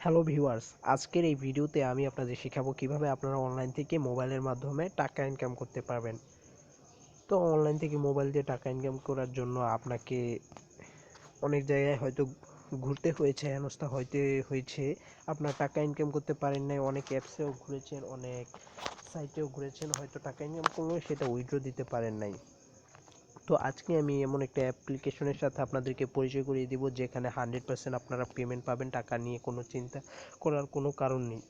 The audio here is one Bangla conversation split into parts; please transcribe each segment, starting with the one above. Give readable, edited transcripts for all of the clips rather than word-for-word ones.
হ্যালো ভিউয়ার্স, আজকের এই ভিডিওতে আমি আপনাদের শেখাবো কিভাবে আপনারা অনলাইন থেকে মোবাইলের মাধ্যমে টাকা ইনকাম করতে পারবেন। তো অনলাইন থেকে মোবাইল দিয়ে টাকা ইনকাম করার জন্য আপনাকে অনেক জায়গায় হয়তো ঘুরতে হয়েছে, হেনস্থা হইতে হয়েছে, আপনার টাকা ইনকাম করতে পারেন নাই, অনেক অ্যাপসেও ঘুরেছেন, অনেক সাইটেও ঘুরেছেন, হয়তো টাকা ইনকাম করলেও সেটা উইথড্র দিতে পারেন নাই। তো আজকে আমি এমন একটা অ্যাপ্লিকেশনের সাথে আপনাদেরকে পরিচয় করিয়ে দিব যেখানে 100% আপনারা পেমেন্ট পাবেন, টাকা নিয়ে কোনো চিন্তা করার কোনো কারণ নেই।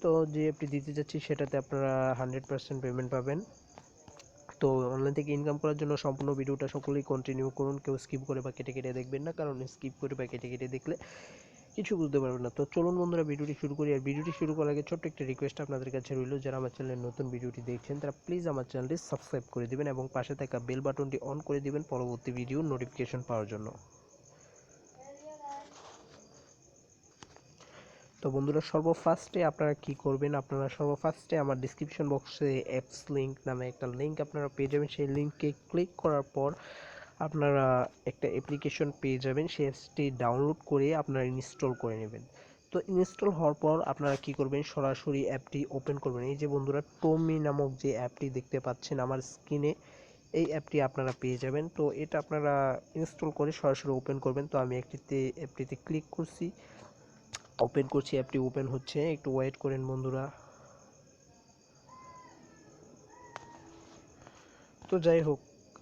তো যে অ্যাপটি দিতে যাচ্ছি সেটাতে আপনারা 100% পেমেন্ট পাবেন। তো অনলাইন থেকে ইনকাম করার জন্য সম্পূর্ণ ভিডিওটা সকলেই কন্টিনিউ করুন, কেউ স্কিপ করে বা কেটে কেটে দেখবেন না, কারণ স্কিপ করে বা কেটে কেটে দেখলে কিছু বুঝতে পারবেন না। তো চলুন বন্ধুরা, ভিডিওটি শুরু করি। আর ভিডিওটি শুরু করার আগে ছোট্ট একটা রিকোয়েস্ট আপনাদের কাছে রইল, যারা আমার চ্যানেলে নতুন ভিডিওটি দেখছেন তারা প্লিজ আমার চ্যানেলটি সাবস্ক্রাইব করে দিবেন এবং পাশে থাকা বেল বাটনটি অন করে দিবেন পরবর্তী ভিডিওর নোটিফিকেশন পাওয়ার জন্য। তো বন্ধুরা, সর্বফার্স্টে আপনারা কি করবেন, আপনারা সর্বফার্স্টে আমার ডিসক্রিপশন বক্সে অ্যাপস লিঙ্ক নামে একটা লিঙ্ক আপনারা পেয়ে যাবেন। সেই লিঙ্কে ক্লিক করার পর আপনারা একটা অ্যাপ্লিকেশন পেয়ে যাবেন, সেই অ্যাপসটি ডাউনলোড করে আপনারা ইনস্টল করে নেবেন। তো ইনস্টল হওয়ার পর আপনারা কি করবেন, সরাসরি অ্যাপটি ওপেন করবেন। এই যে বন্ধুরা, টোমি নামক যে অ্যাপটি দেখতে পাচ্ছেন আমার স্ক্রিনে, এই অ্যাপটি আপনারা পেয়ে যাবেন। তো এটা আপনারা ইনস্টল করে সরাসরি ওপেন করবেন। তো আমি অ্যাপটিতে ক্লিক করছি, ওপেন করছি, অ্যাপটি ওপেন হচ্ছে, একটু ওয়েট করেন বন্ধুরা। তো যাই হোক,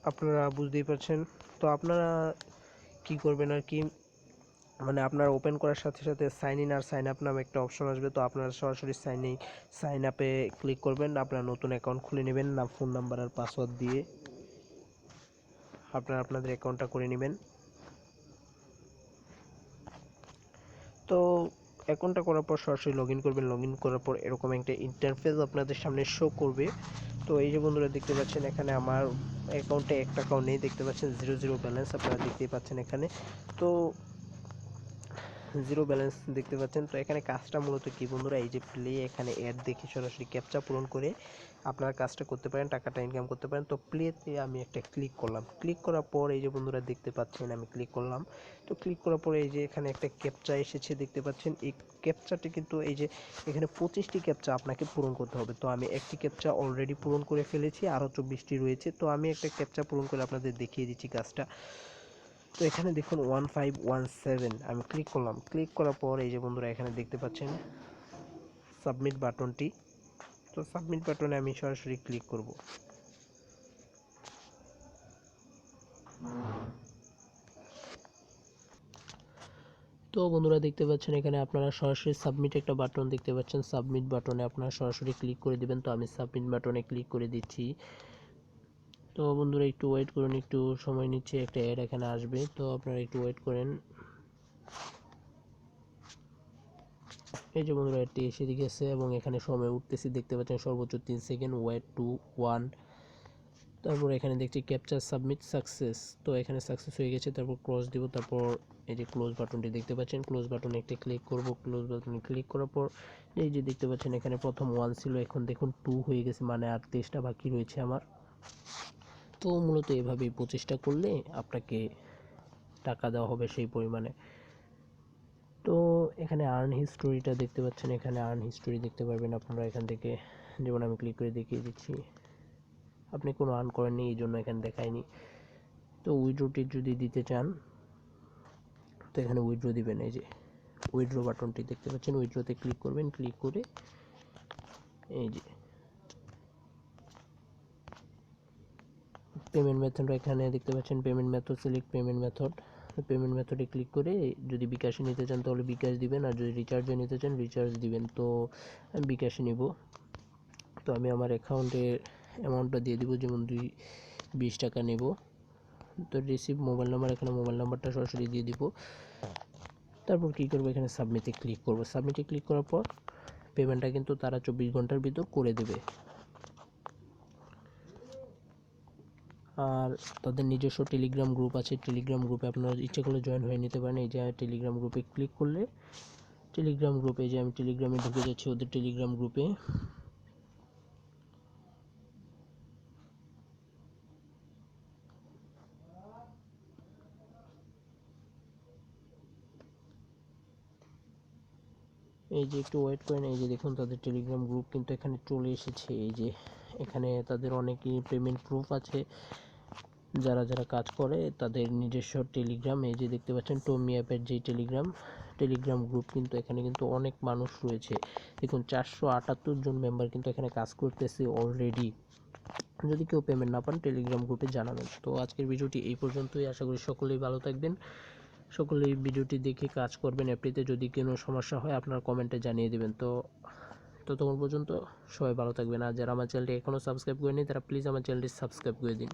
আপনারা বুঝতেই পারছেন। তো আপনারা কি করবেন আর কি, মানে আপনার ওপেন করার সাথে সাথে সাইন ইন আর সাইন আপ নামে একটা অপশন আসবে। তো আপনারা সরাসরি সাইন আপে ক্লিক করবেন, আপনার নতুন অ্যাকাউন্ট খুলে নেবেন না, ফোন নাম্বার আর পাসওয়ার্ড দিয়ে আপনারা আপনাদের অ্যাকাউন্টটা করে নেবেন। তো অ্যাকাউন্টটা করার পর সরাসরি লগ ইন করবেন। লগ ইন করার পর এরকম একটা ইন্টারফেস আপনাদের সামনে শো করবে। তো এই যে বন্ধুরা দেখতে পাচ্ছেন, এখানে আমার অ্যাকাউন্টে 1 টাকাও নেই, দেখতে পাচ্ছেন জিরো জিরো ব্যালেন্স আপনারা দেখতেই পাচ্ছেন এখানে। তো জিরো ব্যালেন্স দেখতে পাচ্ছেন। তো এখানে কাজটা মূলত কি বন্ধুরা, এই যে প্লে, এখানে অ্যাড দেখে সরাসরি ক্যাপচা পূরণ করে আপনারা কাজটা করতে পারেন, টাকাটা ইনকাম করতে পারেন। তো প্লেতে আমি একটা ক্লিক করলাম, ক্লিক করার পর এই যে বন্ধুরা দেখতে পাচ্ছেন আমি ক্লিক করলাম। তো ক্লিক করার পরে এই যে এখানে একটা ক্যাপচা এসেছে দেখতে পাচ্ছেন। এই ক্যাপচাটি কিন্তু এই যে এখানে 25টি ক্যাপচা আপনাকে পূরণ করতে হবে। তো আমি একটি ক্যাপচা অলরেডি পূরণ করে ফেলেছি, আরও 24টি রয়েছে। তো আমি একটা ক্যাপচা পূরণ করে আপনাদের দেখিয়ে দিচ্ছি কাজটা। তো এখানে দেখুন 1517, আমি ক্লিক করলাম। ক্লিক করার পর এই যে বন্ধুরা এখানে দেখতে পাচ্ছেন সাবমিট বাটনটি। তো সাবমিট বাটনে আমি সরাসরি ক্লিক করব। তো বন্ধুরা দেখতে পাচ্ছেন এখানে আপনারা সরাসরি সাবমিট একটা বাটন দেখতে পাচ্ছেন, সাবমিট বাটনে আপনারা সরাসরি ক্লিক করে দিবেন। তো আমি সাবমিট বাটনে ক্লিক করে দিচ্ছি। তো বন্ধুরা একটু ওয়েট করুন, একটু সময় নিচ্ছে, একটা অ্যাড এখানে আসবে, তো আপনারা একটু ওয়েট করেন। এই যে বন্ধুরা এটি এসে গেছে এবং এখানে সময় উঠতেছে দেখতে পাচ্ছেন, সর্বোচ্চ 3 সেকেন্ড, ওয়েট টু 1। তারপর এখানে দেখছি ক্যাপচার সাবমিট সাকসেস। তো এখানে সাকসেস হয়ে গেছে, তারপর ক্লোজ দিব। তারপর এই যে ক্লোজ বাটনটি দেখতে পাচ্ছেন, ক্লোজ বাটনে একটা ক্লিক করব। ক্লোজ বাটনে ক্লিক করার পর এই যে দেখতে পাচ্ছেন এখানে প্রথম 1 ছিল, এখন দেখুন 2 হয়ে গেছে, মানে আর 23টা বাকি রয়েছে আমার। তো মূলত এভাবেই 25টা করলে আপনাকে টাকা দেওয়া হবে সেই পরিমাণে। তো এখানে আর্ন হিস্টোরিটা দেখতে পাচ্ছেন, এখানে আর্ন হিস্টোরি দেখতে পারবেন আপনারা এখান থেকে। যেমন আমি ক্লিক করে দেখিয়ে দিচ্ছি, আপনি কোনো আর্ন করেননি এই জন্য এখানে দেখায়নি। তো উইথড্রোটি যদি দিতে চান তো এখানে উইথড্রো দিবেন। এই যে উইথড্রো বাটনটি দেখতে পাচ্ছেন, উইথড্রোতে ক্লিক করবেন। ক্লিক করে এই যে পেমেন্ট মেথড এখানে দেখতে পাচ্ছেন, payment method select payment method. Payment মেথডে ক্লিক করে যদি বিকাশে নিতে চান তাহলে বিকাশ দিবেন, আর যদি রিচার্জে নিতে চান রিচার্জ দিবেন। তো আমি বিকাশে নিব। তো আমি আমার অ্যাকাউন্টের অ্যামাউন্টটা দিয়ে দিব, যেমন 20 টাকা নেব। তো রিসিভ মোবাইল নাম্বার, এখানে মোবাইল নাম্বারটা সরাসরি দিয়ে দিব। তারপর কী করবো, এখানে সাবমিটে ক্লিক করব। সাবমিটে ক্লিক করার পর পেমেন্টটা কিন্তু তারা 24 ঘন্টার ভিতর করে দেবে। আর তাদের নিজস্ব টেলিগ্রাম গ্রুপ আছে, টেলিগ্রাম গ্রুপে আপনারা ইচ্ছে করলে জয়েন হয়ে নিতে পারেন। এই যে টেলিগ্রাম গ্রুপে ক্লিক করলে টেলিগ্রাম গ্রুপে, যে আমি টেলিগ্রামে ঢুকে যাচ্ছি ওদের টেলিগ্রাম গ্রুপে। এই যে একটু ওয়েট করেন, এই যে দেখুন তাদের টেলিগ্রাম গ্রুপ কিন্তু এখানে চলে এসেছে। এই যে এখানে তাদের অনেকই পেমেন্ট প্রুফ আছে, যারা যারা কাজ করে তাদের নিজস্ব টেলিগ্রাম। এই যে দেখতে পাচ্ছেন টমি অ্যাপের যে টেলিগ্রাম গ্রুপ, কিন্তু এখানে কিন্তু অনেক মানুষ রয়েছে। দেখুন 478 জন মেম্বার কিন্তু এখানে কাজ করতেছে অলরেডি। যদি কেউ পেমেন্ট না পান টেলিগ্রাম গ্রুপে জানাবেন। তো আজকের ভিডিওটি এই পর্যন্তই, আশা করি সকলেই ভালো থাকবেন, সকলেই ভিডিওটি দেখে কাজ করবেন অ্যাপটিতে। যদি কোনো সমস্যা হয় আপনার কমেন্টে জানিয়ে দেবেন। তো ততক্ষণ পর্যন্ত সবাই ভালো থাকবেন। আর যারা আমার চ্যানেলটি এখনও সাবস্ক্রাইব করেনি তারা প্লিজ আমার চ্যানেলটি সাবস্ক্রাইব করে দিন।